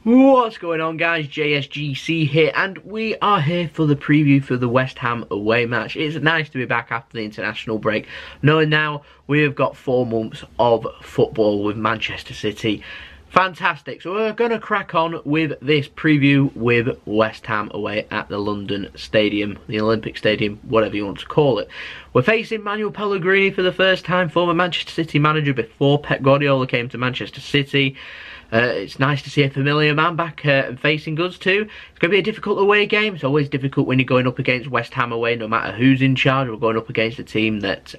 What's going on, guys? JSGC here, and we are here for the preview for the West Ham away match. It's nice to be back after the international break, knowing now we have got 4 months of football with Manchester City. Fantastic. So we're going to crack on with this preview with West Ham away at the London Stadium, the Olympic Stadium, whatever you want to call it. We're facing Manuel Pellegrini for the first time, former Manchester City manager before Pep Guardiola came to Manchester City. It's nice to see a familiar man back and facing us too. It's going to be a difficult away game. It's always difficult when you're going up against West Ham away, no matter who's in charge. We're going up against a team that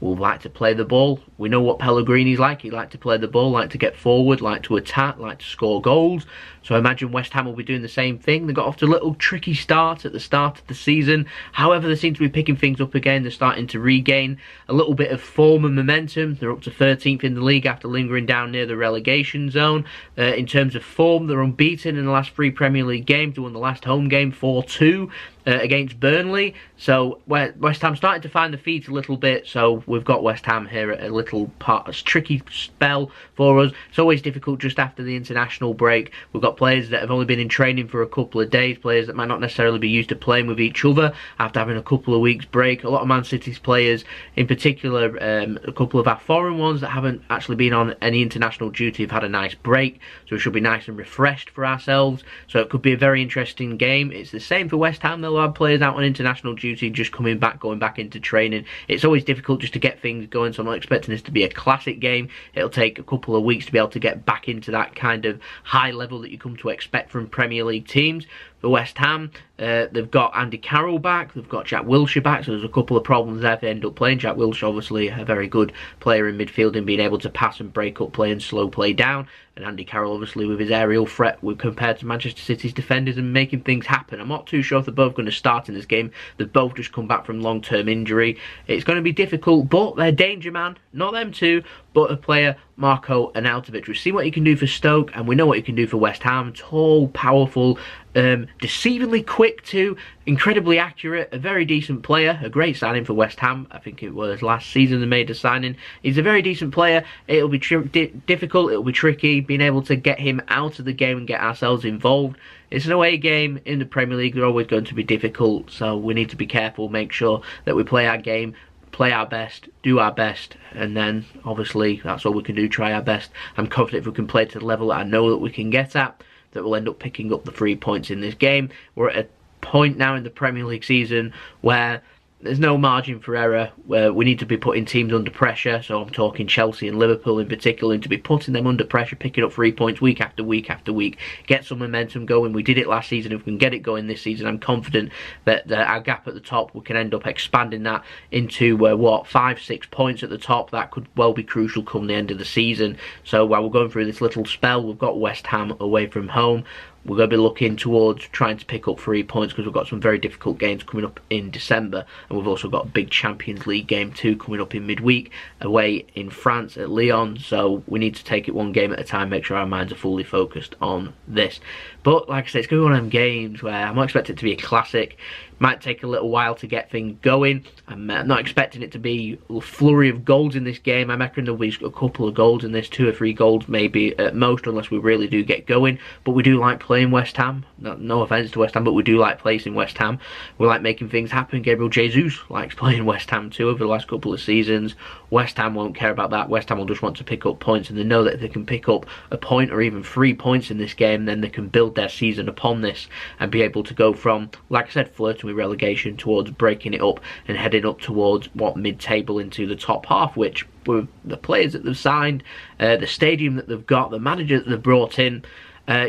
will like to play the ball. We know what Pellegrini's like. He likes to play the ball, like to get forward, like to attack, like to score goals. So I imagine West Ham will be doing the same thing. They got off to a little tricky start at the start of the season. However, they seem to be picking things up again. They're starting to regain a little bit of form and momentum. They're up to 13th in the league after lingering down near the relegation zone. In terms of form, they're unbeaten in the last 3 Premier League games. They won the last home game 4-2 against Burnley. So West Ham starting to find the feet a little bit. So we've got West Ham here at a tricky spell for us. It's always difficult just after the international break. We've got players that have only been in training for a couple of days, players that might not necessarily be used to playing with each other after having a couple of weeks break. A lot of Man City's players, in particular a couple of our foreign ones that haven't actually been on any international duty, have had a nice break, so it should be nice and refreshed for ourselves. So it could be a very interesting game. It's the same for West Ham. They'll have players out on international duty just coming back, going back into training. It's always difficult just to get things going, so I'm not expecting this to be a classic game. It'll take a couple of weeks to be able to get back into that kind of high level that you come to expect from Premier League teams. For West Ham, they've got Andy Carroll back, they've got Jack Wilshere back, so there's a couple of problems there if they end up playing. Jack Wilshere, obviously a very good player in midfield and being able to pass and break up play and slow play down. And Andy Carroll, obviously, with his aerial threat compared to Manchester City's defenders and making things happen. I'm not too sure if they're both going to start in this game. They've both just come back from long-term injury. It's going to be difficult, but their danger man, not them two, but a player, Marco Arnautovic. We've seen what he can do for Stoke, and we know what he can do for West Ham. Tall, powerful, deceivingly quick too, incredibly accurate, a very decent player, a great signing for West Ham. I think it was last season they made a signing. He's a very decent player. It'll be difficult, it'll be tricky, being able to get him out of the game and get ourselves involved. It's an away game in the Premier League, they're always going to be difficult, so we need to be careful, make sure that we play our game, play our best, do our best, and then obviously that's all we can do, try our best. I'm confident if we can play to the level that I know that we can get at, that we'll end up picking up the 3 points in this game. We're at a point now in the Premier League season where there's no margin for error, where we need to be putting teams under pressure. So I'm talking Chelsea and Liverpool in particular, and to be putting them under pressure, picking up 3 points week after week after week, get some momentum going. We did it last season. If we can get it going this season, I'm confident that our gap at the top, we can end up expanding that into 5-6 points at the top. That could well be crucial come the end of the season. So while we're going through this little spell, we've got West Ham away from home. We're going to be looking towards trying to pick up 3 points because we've got some very difficult games coming up in December, and we've also got a big Champions League game too coming up in midweek away in France at Lyon. So we need to take it one game at a time, make sure our minds are fully focused on this. But like I said, it's going to be one of them games where I'm not expecting it to be a classic. Might take a little while to get things going. I'm not expecting it to be a flurry of goals in this game. I reckon there'll be a couple of goals in this, 2 or 3 goals maybe at most, unless we really do get going. But we do like playing West Ham. No offence to West Ham, but we do like playing West Ham. We like making things happen. Gabriel Jesus likes playing West Ham too over the last couple of seasons. West Ham won't care about that. West Ham will just want to pick up points, and they know that if they can pick up a point or even 3 points in this game, then they can build their season upon this and be able to go from, like I said, flirting with relegation towards breaking it up and heading up towards mid-table into the top half, which with the players that they've signed, the stadium that they've got, the manager that they've brought in,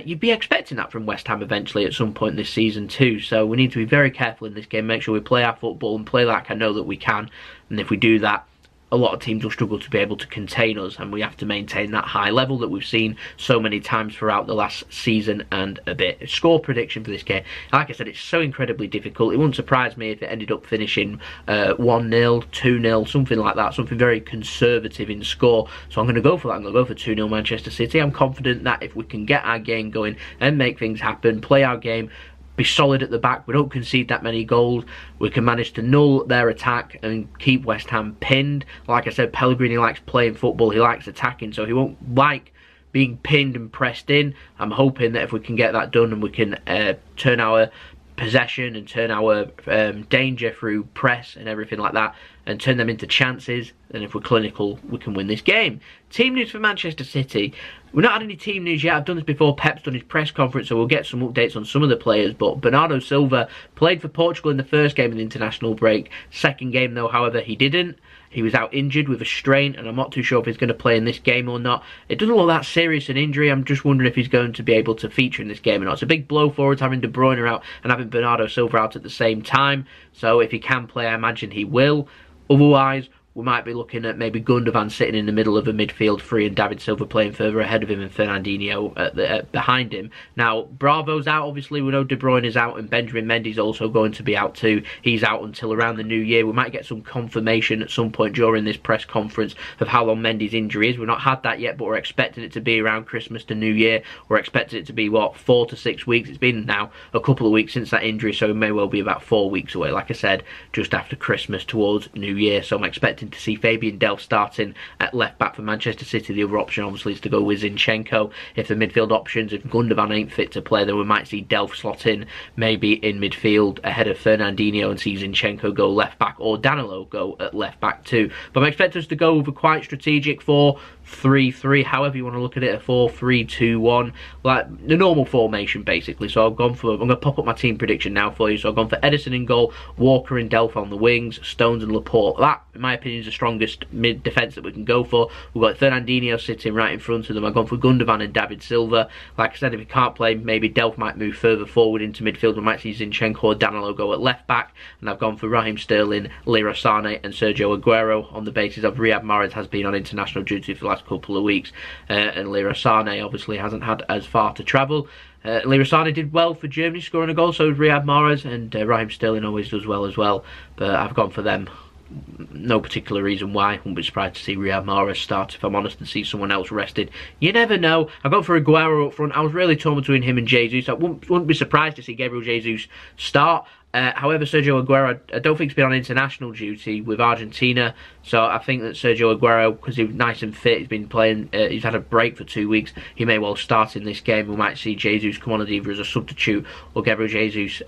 you'd be expecting that from West Ham eventually at some point this season too. So we need to be very careful in this game, make sure we play our football and play like I know that we can, and if we do that, a lot of teams will struggle to be able to contain us, and we have to maintain that high level that we've seen so many times throughout the last season and a bit. Score prediction for this game, like I said, it's so incredibly difficult. It wouldn't surprise me if it ended up finishing 1-0, 2-0, something like that, something very conservative in score. So I'm going to go for that. I'm going to go for 2-0 Manchester City. I'm confident that if we can get our game going and make things happen, play our game, be solid at the back, we don't concede that many goals, we can manage to null their attack and keep West Ham pinned. Like I said, Pellegrini likes playing football, he likes attacking, so he won't like being pinned and pressed in. I'm hoping that if we can get that done and we can turn our possession and turn our danger through press and everything like that and turn them into chances, and if we're clinical we can win this game. Team news for Manchester City. We've not had any team news yet. I've done this before. Pep's done his press conference, so we'll get some updates on some of the players. But Bernardo Silva played for Portugal in the first game of the international break. Second game though, however, he didn't. He was out injured with a strain, and I'm not too sure if he's going to play in this game or not. It doesn't look that serious an injury. I'm just wondering if he's going to be able to feature in this game or not. It's a big blow forward having De Bruyne out and having Bernardo Silva out at the same time. So if he can play, I imagine he will. Otherwise, we might be looking at maybe Gundogan sitting in the middle of a midfield three and David Silva playing further ahead of him and Fernandinho behind him. Now, Bravo's out, obviously. We know De Bruyne is out and Benjamin Mendy's also going to be out too. He's out until around the new year. We might get some confirmation at some point during this press conference of how long Mendy's injury is. We've not had that yet, but we're expecting it to be around Christmas to New Year. We're expecting it to be, what, 4 to 6 weeks? It's been now a couple of weeks since that injury, so it may well be about 4 weeks away. Like I said, just after Christmas towards New Year. So I'm expecting to see Fabian Delph starting at left back for Manchester City. The other option obviously is to go with Zinchenko. If the midfield options, if Gundogan ain't fit to play, then we might see Delph slot in maybe in midfield ahead of Fernandinho and see Zinchenko go left back, or Danilo go at left back too. But I'm expecting us to go with a quite strategic 4-3-3, however you want to look at it, a 4-3-2-1, like the normal formation basically. So I'm going to pop up my team prediction now for you. So I've gone for Edison in goal, Walker and Delph on the wings, Stones and Laporte. That, in my opinion, is the strongest mid defence that we can go for. We've got Fernandinho sitting right in front of them. I've gone for Gundogan and David Silva. Like I said, if he can't play, maybe Delph might move further forward into midfield. We might see Zinchenko or Danilo go at left back. And I've gone for Raheem Sterling, Leroy Sané and Sergio Aguero on the basis of Riyad Mahrez has been on international duty for the last couple of weeks. And Leroy Sané obviously hasn't had as far to travel. Leroy Sané did well for Germany, scoring a goal, so did Riyad Mahrez, and Raheem Sterling always does well as well. But I've gone for them. No particular reason why. I wouldn't be surprised to see Riyad Mahrez start, if I'm honest, and see someone else rested. You never know. I got for Aguero up front. I was really torn between him and Jesus. I wouldn't be surprised to see Gabriel Jesus start. However, Sergio Aguero, I don't think he's been on international duty with Argentina, so I think that Sergio Aguero, because he's nice and fit, he's been playing, he's had a break for 2 weeks, he may well start in this game. We might see Jesus come on either as a substitute or Gabriel Jesus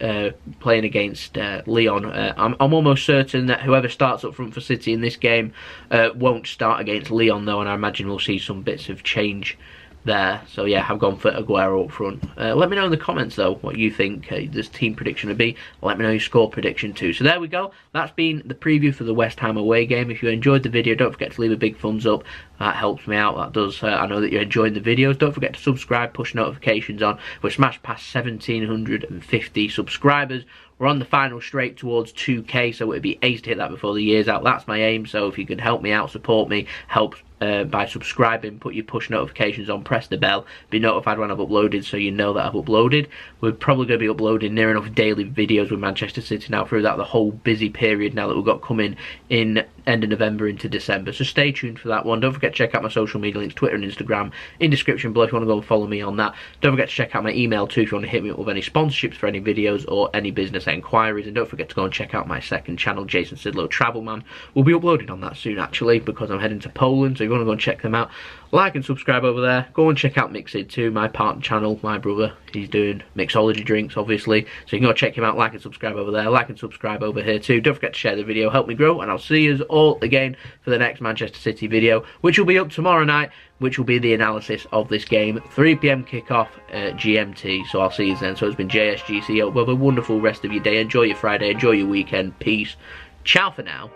playing against Lyon. I'm almost certain that whoever starts up front for City in this game won't start against Lyon though, and I imagine we'll see some bits of change there. So yeah, I've gone for Aguero up front. Let me know in the comments though what you think this team prediction would be. Let me know your score prediction too. So there we go. That's been the preview for the West Ham away game. If you enjoyed the video, don't forget to leave a big thumbs up. That helps me out. That does. I know that you're enjoying the videos. Don't forget to subscribe, push notifications on. We're smashed past 1,750 subscribers. We're on the final straight towards 2k, so it'd be ace to hit that before the year's out. That's my aim. So if you could help me out, support me, help by subscribing, put your push notifications on, press the bell, be notified when I've uploaded so you know that I've uploaded. We're probably going to be uploading near enough daily videos with Manchester City now throughout the whole busy period now that we've got coming in end of November into December. So stay tuned for that one. Don't forget to check out my social media links, Twitter and Instagram, in description below if you want to go and follow me on that. Don't forget to check out my email too if you want to hit me up with any sponsorships for any videos or any business enquiries. And don't forget to go and check out my second channel, Jason Sidlow Travel Man. We'll be uploading on that soon actually, because I'm heading to Poland, so if you want to go and check them out, like and subscribe over there. Go and check out Mixid too, my partner channel, my brother. He's doing mixology drinks obviously, so you can go check him out, like and subscribe over there, like and subscribe over here too. Don't forget to share the video, help me grow, and I'll see you all again for the next Manchester City video, which will be up tomorrow night, which will be the analysis of this game. 3 PM kickoff GMT, so I'll see you then. So it's been JSGC. Hope you have a wonderful rest of your day. Enjoy your Friday, enjoy your weekend. Peace. Ciao for now.